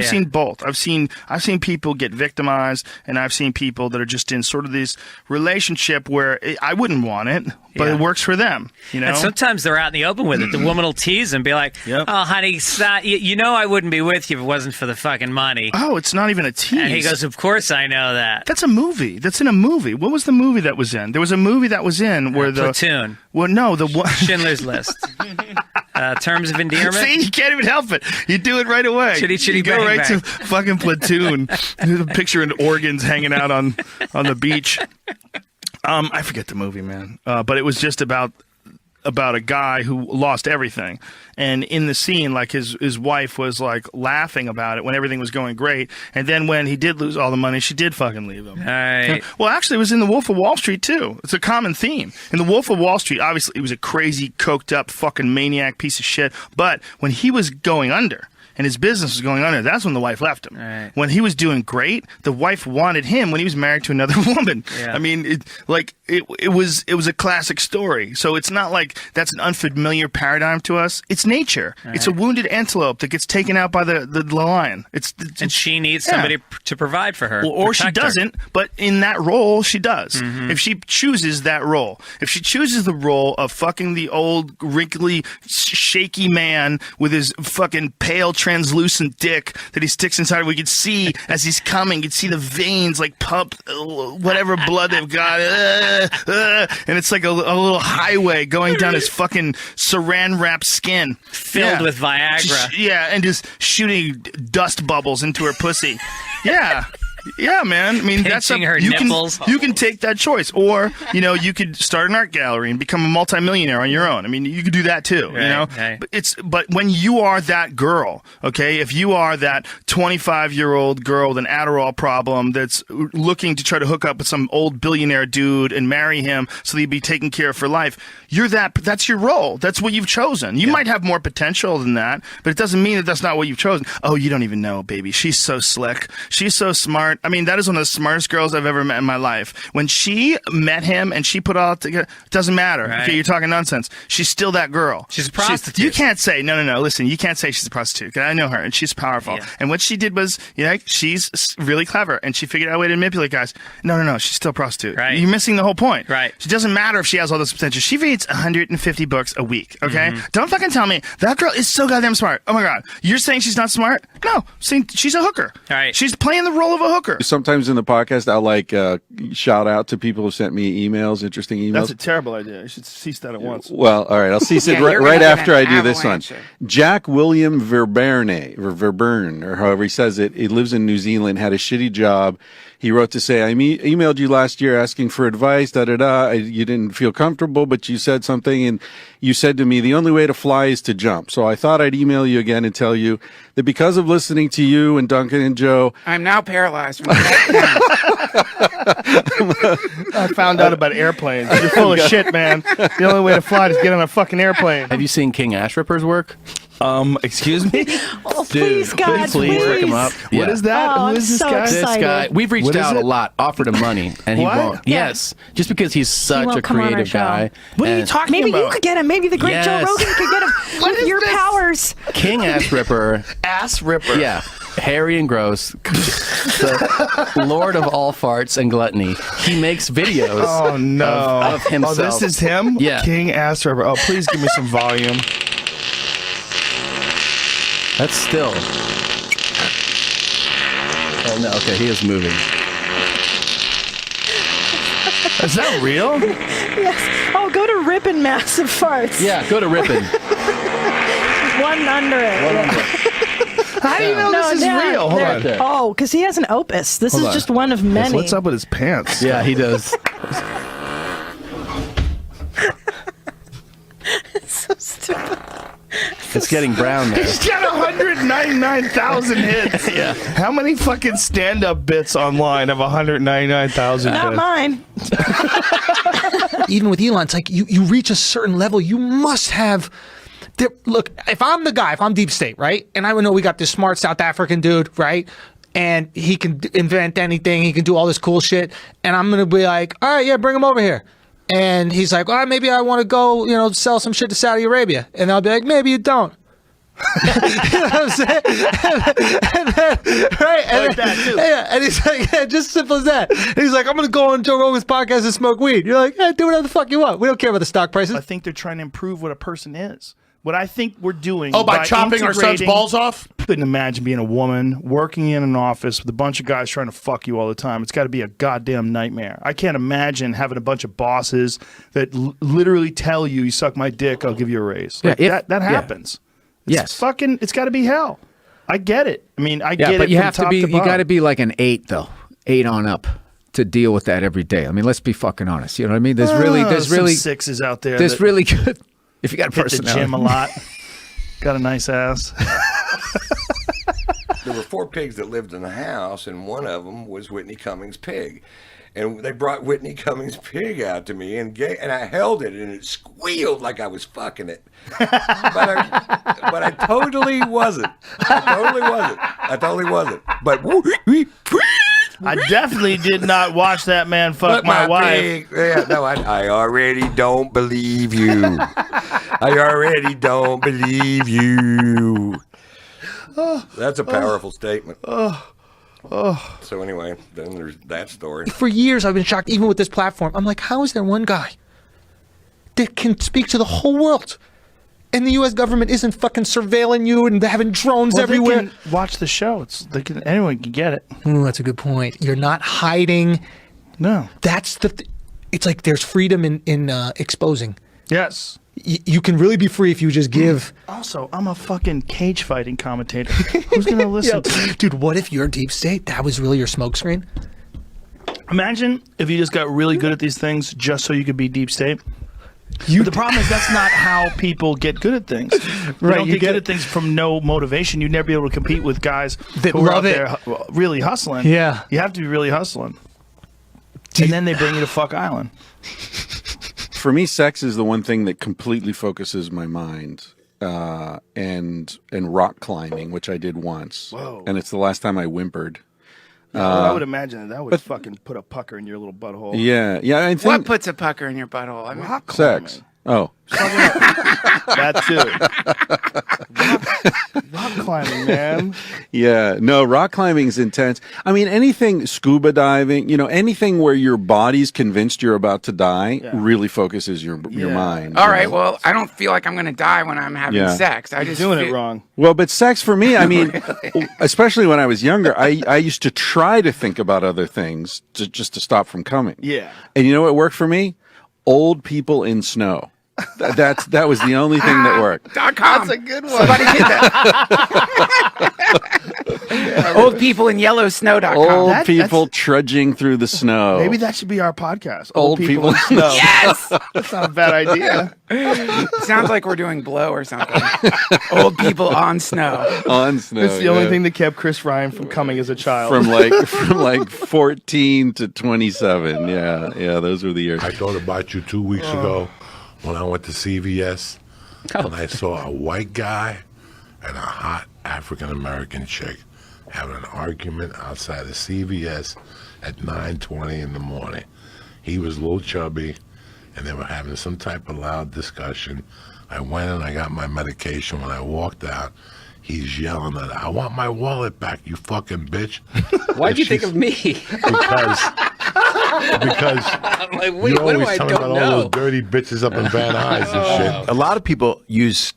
I've seen both. I've seen people get victimized, and I've seen people that are just in sort of this relationship where I wouldn't want it, but it works for them. You know. And sometimes they're out in the open with it. The woman will tease and be like, "Oh, honey, you know I wouldn't be with you if it wasn't for the fucking money." Oh, it's not even a tease. And he goes, "Of course I know that." That's a movie. That's in a movie. What was the movie that was in? There was a movie that was in where Platoon. Well, no, the one Schindler's List. Terms of endearment. See, you can't even help it. You do it right away. Chitty chitty you go bang, right bang. to fucking Platoon. There's a picture in organs hanging out on the beach. I forget the movie, man. But it was just about a guy who lost everything, and in the scene, like his wife was like laughing about it when everything was going great, and then when he did lose all the money, she did fucking leave him. Right. Well, actually, it was in The Wolf of Wall Street too. It's a common theme in The Wolf of Wall Street. Obviously, he was a crazy, coked up, fucking maniac piece of shit. But when he was going under, and his business was going under, that's when the wife left him. Right. When he was doing great, the wife wanted him when he was married to another woman. Yeah. I mean, it was a classic story. So it's not like that's an unfamiliar paradigm to us. It's nature. Right. It's a wounded antelope that gets taken out by the lion. And she needs somebody to provide for her. Well, or she doesn't, but in that role, she does. Mm-hmm. If she chooses that role. If she chooses the role of fucking the old, wrinkly, shaky man with his fucking pale, translucent dick that he sticks inside, we could see as he's coming, you could see the veins like pump whatever blood they've got. And it's like a little highway going down his fucking saran-wrapped skin. Filled with Viagra. And just shooting dust bubbles into her pussy. Yeah. Yeah, man. I mean, that's her you nipples. can take that choice, or you could start an art gallery and become a multimillionaire on your own. I mean, you could do that too. Right. But when you are that girl, okay, if you are that 25-year-old girl with an Adderall problem that's looking to try to hook up with some old billionaire dude and marry him so that you'd be taken care of for life, that's your role. That's what you've chosen. You might have more potential than that, but it doesn't mean that that's not what you've chosen. Oh, you don't even know, baby. She's so slick. She's so smart. I mean, that is one of the smartest girls I've ever met in my life. When she met him and she put all together, it doesn't matter. Right. Okay, you're talking nonsense. She's still that girl. She's a prostitute. You can't say, no. Listen, you can't say she's a prostitute. I know her, and she's powerful. Yeah. And what she did was, she's really clever, and she figured out a way to manipulate guys. No, she's still a prostitute. Right. You're missing the whole point. Right. It doesn't matter if she has all this potential. She reads 150 books a week, okay? Mm-hmm. Don't fucking tell me that girl is so goddamn smart. Oh my God. You're saying she's not smart? No. She's a hooker. All right. She's playing the role of a hooker. Sometimes in the podcast, I'll shout out to people who sent me emails, interesting emails. That's a terrible idea. You should cease that at once. Well, all right. I'll cease it right after I do this one. Jack William Verberne, or however he says it, he lives in New Zealand, had a shitty job. He wrote to say, I emailed you last year asking for advice, You didn't feel comfortable, but you said something, and you said to me, the only way to fly is to jump. So I thought I'd email you again and tell you that because of listening to you and Duncan and Joe, I'm now paralyzed from that. I found out about airplanes. You're full of shit, man. The only way to fly is get on a fucking airplane. Have you seen King Ash Ripper's work? Excuse me? Oh, please, God, please look him up. What is that? Oh, Who is this I'm so guy? excited. This guy, we've reached What is out a it? lot, offered him money, and he What? won't. Yeah. Yes, just because he's such won't a come on our creative show. guy. What are you And talking Maybe about? you could get him. Maybe the great Joe Yes. Rogan could get him with your powers. King Ash Ripper, Ass Ripper. yeah, hairy and gross, the Lord of all farts and gluttony. He makes videos Oh, no. of himself. Oh, this is him? Yeah. King Ass Ripper. Oh, please give me some volume. That's still. Oh no! Okay, he is moving. Is that real? Yes. Oh, go to Rippin' Massive Farts. Yeah, go to Rippin. One under it. How do you know this is down real? Hold there. on. There. Oh, because he has an opus. This Hold is on. just one of many. What's up with his pants? Yeah, he does. So stupid. It's getting brown there. He's got 199,000 hits. Yeah. How many fucking stand-up bits online have 199,000 Not hits? mine. Even with Elon, it's like you reach a certain level, you must have. Look, if I'm the guy, if I'm deep state, right, and I know we got this smart South African dude, right, and he can invent anything, he can do all this cool shit, and I'm gonna be like, all right, yeah, bring him over here. And he's like, well, maybe I want to go, sell some shit to Saudi Arabia. And I'll be like, maybe you don't. You know what I'm saying? And then, right? And Like that, too. Yeah, and he's like, yeah, just simple as that. And he's like, I'm going to go on Joe Rogan's podcast and smoke weed. You're like, do whatever the fuck you want. We don't care about the stock prices. I think they're trying to improve what a person is. What I think we're doing. Oh, by chopping our son's integrating- balls off? Couldn't imagine being a woman working in an office with a bunch of guys trying to fuck you all the time. It's got to be a goddamn nightmare. I can't imagine having a bunch of bosses that literally tell you, "You suck my dick, I'll give you a raise." Like, that happens. It's fucking. It's got to be hell. I get it. I mean, I get it. But you from have to top be. to You got to bottom. be like an 8 though, 8 on up to deal with that every day. I mean, let's be fucking honest. You know what I mean? There's some really sixes out there. There's that really good. If you got a hit the personality. gym a lot. Got a nice ass. There were 4 pigs that lived in the house, and one of them was Whitney Cummings' pig. And they brought Whitney Cummings' pig out to me, and I held it, and it squealed like I was fucking it. But I totally wasn't. I totally wasn't. But I definitely did not watch that man fuck my wife. pig. Yeah, no, I already don't believe you. I already don't believe you. That's a powerful statement. So anyway, then there's that story. For years, I've been shocked, even with this platform. I'm like, how is there one guy that can speak to the whole world? And the U.S. government isn't fucking surveilling you and having drones everywhere. They can watch the show. Anyone can get it. Ooh, that's a good point. You're not hiding. No. That's it's like there's freedom in exposing. Yes. You can really be free if you just give. Also, I'm a fucking cage fighting commentator. Who's gonna listen to me? Dude, what if your deep state, that was really your smokescreen? Imagine if you just got really good at these things just so you could be deep state. But the problem is that's not how people get good at things. Right, You don't you get good at things from no motivation. You'd never be able to compete with guys That who are out love it. there really hustling. Yeah. You have to be really hustling. And then they bring you to Fuck Island. For me, sex is the one thing that completely focuses my mind, and rock climbing, which I did once. Whoa. And it's the last time I whimpered. I would imagine that would fucking put a pucker in your little butthole. Yeah, I think What puts a pucker in your butthole? I mean, Rock sex. climbing. Oh, That too. Rock climbing, man. yeah. No, rock climbing's intense. I mean, anything scuba diving, anything where your body's convinced you're about to die really focuses your mind. all right, well, I don't feel like I'm going to die when I'm having Yeah. sex. I just Doing it feel- wrong. Well, but sex for me, I mean, especially when I was younger, I used to try to think about other things just to stop from coming. Yeah. And you know what worked for me? Old people in snow. That was the only thing that worked. .com. That's a good one. Somebody did that. Old people in yellowsnow.com. Old people trudging through the snow. Maybe that should be our podcast. Old people in snow. Yes! That's not a bad idea. Sounds like we're doing Blow or something. Old people on snow. on snow. It's the only thing that kept Chris Ryan from coming as a child. from like 14 to 27. Yeah, those were the years. I thought about you 2 weeks ago when I went to CVS and I saw a white guy and a hot African-American chick having an argument outside of CVS at 9:20 in the morning. He was a little chubby and they were having some type of loud discussion. I went and I got my medication. When I walked out, he's yelling at her, "I want my wallet back, you fucking bitch." Why'd you think of me? Because I'm like, wait, you what do always I talking don't about all know? those dirty bitches up in Van Nuys and shit. A lot of people use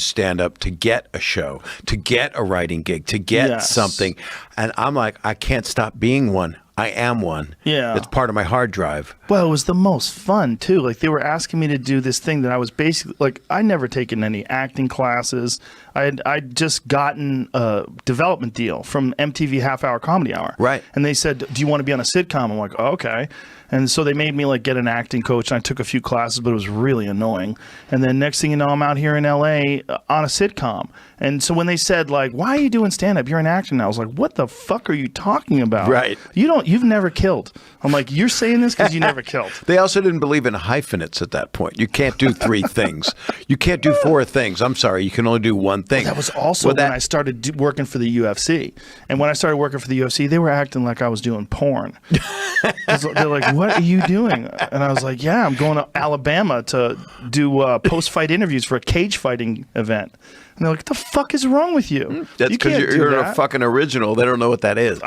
stand-up to get a show, to get a writing gig, to get something. And I'm like, I can't stop being one. I am one. Yeah. It's part of my hard drive. Well, it was the most fun too. Like they were asking me to do this thing that I was basically like I never taken any acting classes. I'd just gotten a development deal from MTV Half Hour Comedy Hour. Right. And they said, "Do you want to be on a sitcom?" I'm like, oh, "Okay." And so they made me like get an acting coach, and I took a few classes, but it was really annoying. And then next thing you know, I'm out here in LA on a sitcom. And so when they said like, "Why are you doing stand up? You're an actor now." I was like, "What the fuck are you talking about? Right. You've never killed." I'm like, "You're saying this because you never killed." They also didn't believe in hyphenates at that point. You can't do 3 things. You can't do 4 things. I'm sorry. You can only do one thing. That was also when I started working for the UFC. And when I started working for the UFC, they were acting like I was doing porn. They're like, what are you doing? And I was like, yeah, I'm going to Alabama to do post-fight interviews for a cage fighting event. And they're like, what the fuck is wrong with you? That's You because can't do you're that. a fucking original. They don't know what that is.